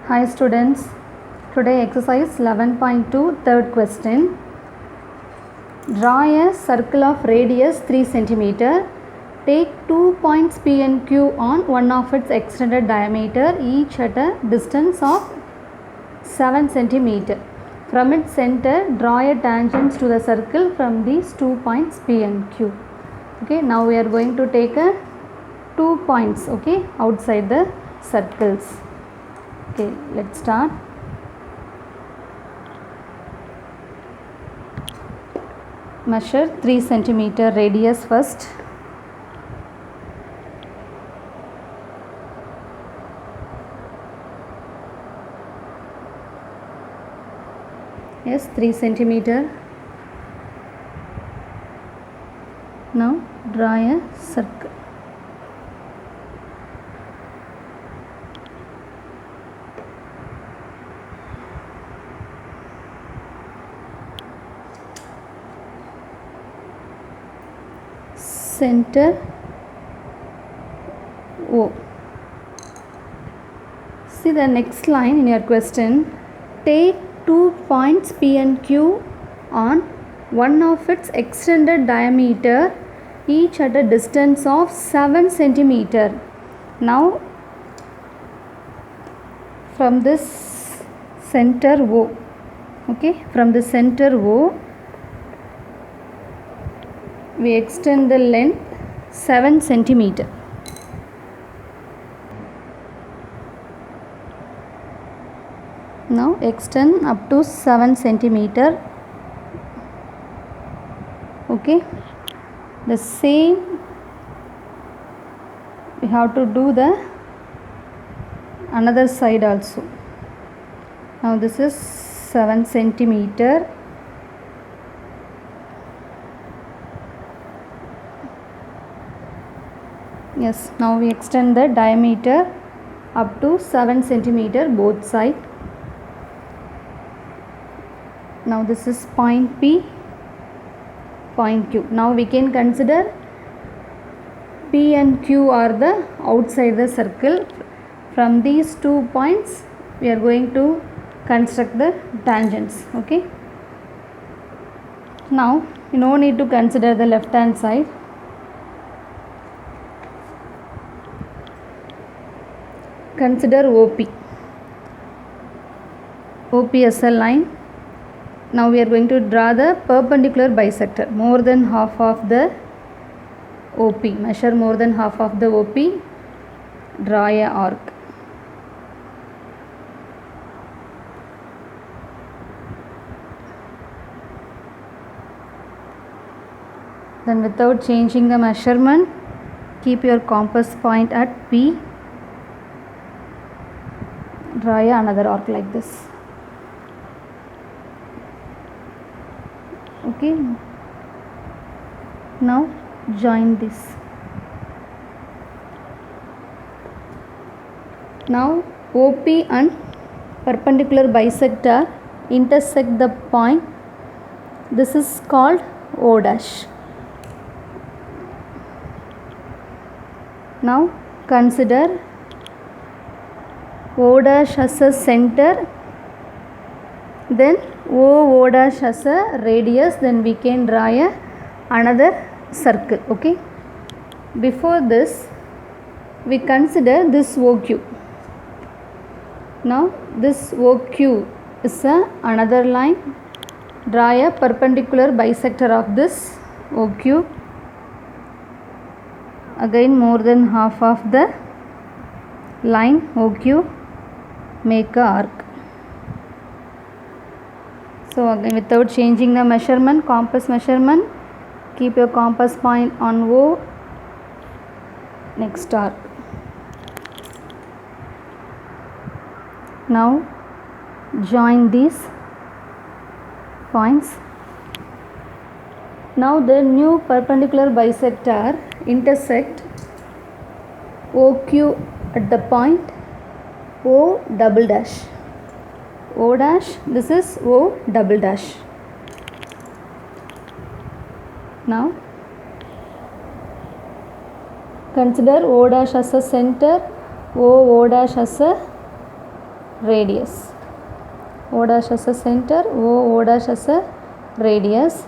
Hi students, today exercise 11.2 third question. Draw a circle of radius 3 cm. Take 2 points P and Q on one of its extended diameter, each at a distance of 7 cm. From its center, draw a tangent to the circle from these 2 points P and Q. Okay, now we are going to take a 2 points, okay, outside the circles. Okay, let's start. Measure 3 cm radius first. Yes, 3 cm. Now draw a circle. Center O. See the next line in your question. Take 2 points P and Q on one of its extended diameter, each at a distance of 7 cm. Now from this center O, okay, from the center O we extend the length 7 cm. Now extend up to 7 cm. Okay, the same we have to do the another side also. Now this is 7 cm. Yes, now we extend the diameter up to 7 cm both sides. Now this is point P, point Q. Now we can consider P and Q are the outside the circle. From these 2 points we are going to construct the tangents. Okay. Now you no need to consider the left hand side. Consider OP. OP as a line. Now we are going to draw the perpendicular bisector, more than half of the OP. Measure more than half of the OP. Draw a arc. Then without changing the measurement, keep your compass point at P. Draw another arc like this. Okay, now join this. Now OP and perpendicular bisector intersect the point. This is called O dash. Now consider O dash as a center, then O dash as a radius, then we can draw another circle. Okay, before this we consider this OQ. Now this OQ is another line. Draw a perpendicular bisector of this OQ. Again more than half of the line OQ. Make a arc. So again without changing the measurement, compass measurement, keep your compass point on O. Next arc. Now join these points. Now the new perpendicular bisector intersect OQ at the point O double dash. O dash, this is O double dash. Now consider O dash as a center, O dash as a radius. O dash as a center, O dash as a radius.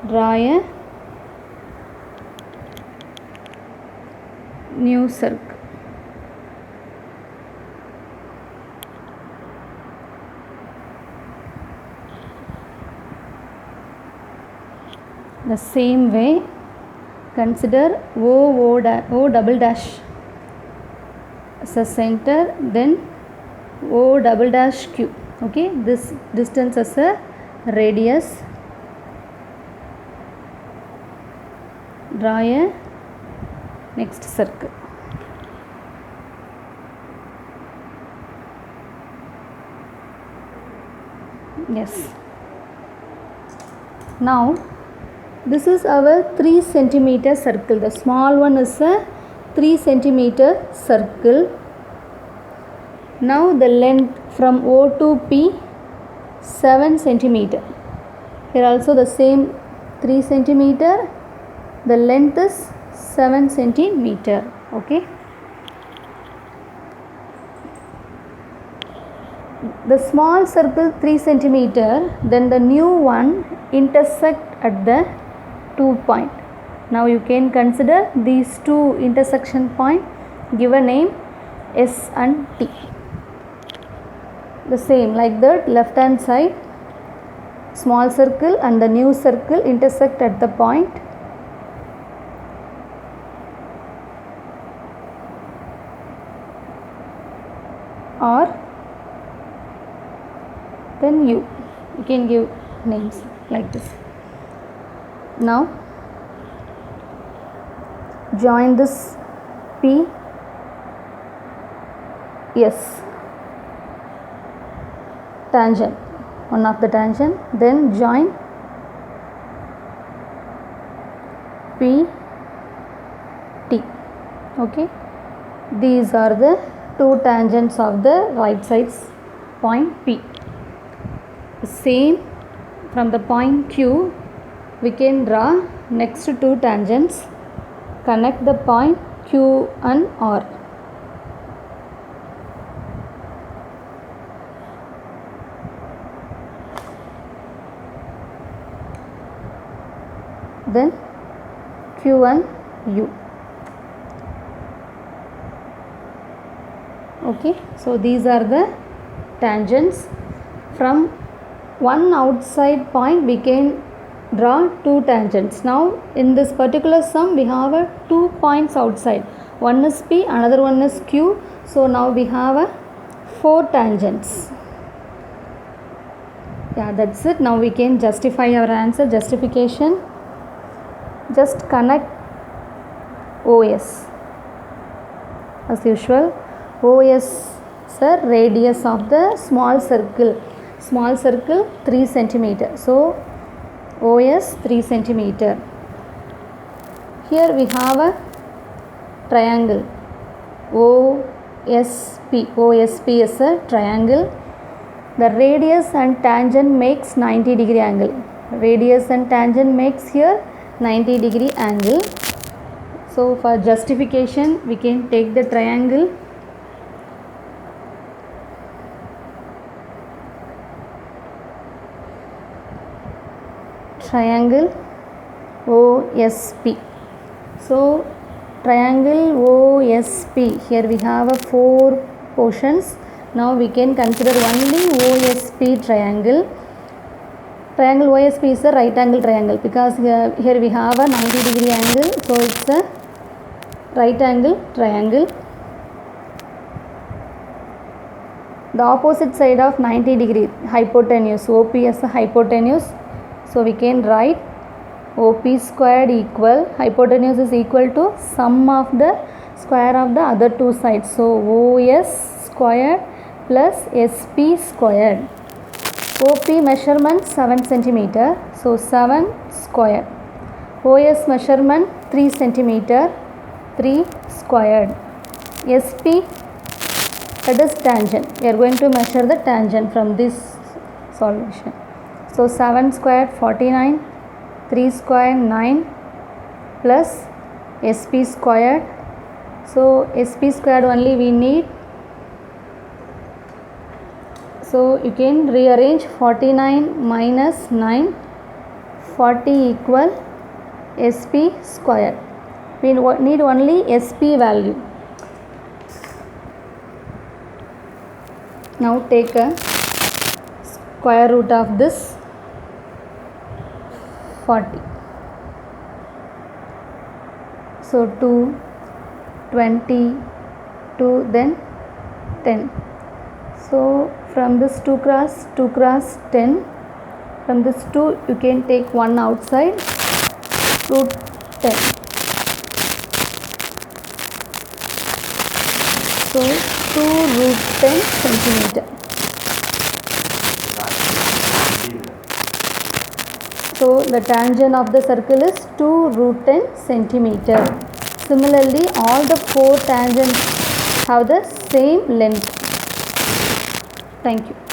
Draw a new circle. The same way, consider O double dash as a center, then O double dash Q. Okay, this distance as a radius. Draw a next circle. Yes. Now this is our 3 centimeter circle. The small one is a 3 centimeter circle. Now the length from O to P 7 centimeter. Here also the same 3 centimeter. The length is 7 centimeter. Okay. The small circle 3 centimeter. Then the new one intersect at the 2 point. Now you can consider these two intersection point. Give a name S and T. The same like that, left hand side small circle and the new circle intersect at the point. Or then you can give names like this. Now join this P S tangent, one of the tangent, then join P T. Okay, these are the two tangents of the right side point P. Same from the point Q, we can draw next two tangents, connect the point Q and R. Then Q and U. Okay, so these are the tangents. From one outside point we can draw two tangents. Now in this particular sum we have 2 points outside. One is P, another one is Q. So now we have 4 tangents. Yeah, that's it. Now we can justify our answer. Justification. Just connect OS as usual. OS is the radius of the small circle. Small circle 3 centimeter. So OS 3 centimeter. Here we have a triangle OSP. OSP is a triangle. The radius and tangent makes 90-degree angle. Radius and tangent makes here 90-degree angle. So for justification we can take the triangle. Triangle OSP. So triangle OSP, here we have 4 portions. Now we can consider only OSP triangle. Triangle OSP is a right angle triangle because here we have a 90-degree angle, so it's a right angle triangle. The opposite side of 90-degree hypotenuse, OP as a hypotenuse. So we can write OP squared equal, hypotenuse is equal to sum of the square of the other two sides. So OS squared plus SP squared. OP measurement 7 centimeter. So 7 squared. OS measurement 3 centimeter. 3 squared. SP, that is tangent. We are going to measure the tangent from this solution. So 7 squared 49, 3 squared 9 plus SP squared. So SP squared only we need So you can rearrange 49 minus 9, 40 equal SP square. We need only SP value. Now take a square root of this 40. So 2, 20, 2, then 10. So from this 2 cross 10, from this 2 you can take 1 outside, root 10. So 2 root 10 centimeter. So the tangent of the circle is 2 root 10 centimeter. Similarly, all the 4 tangents have the same length. Thank you.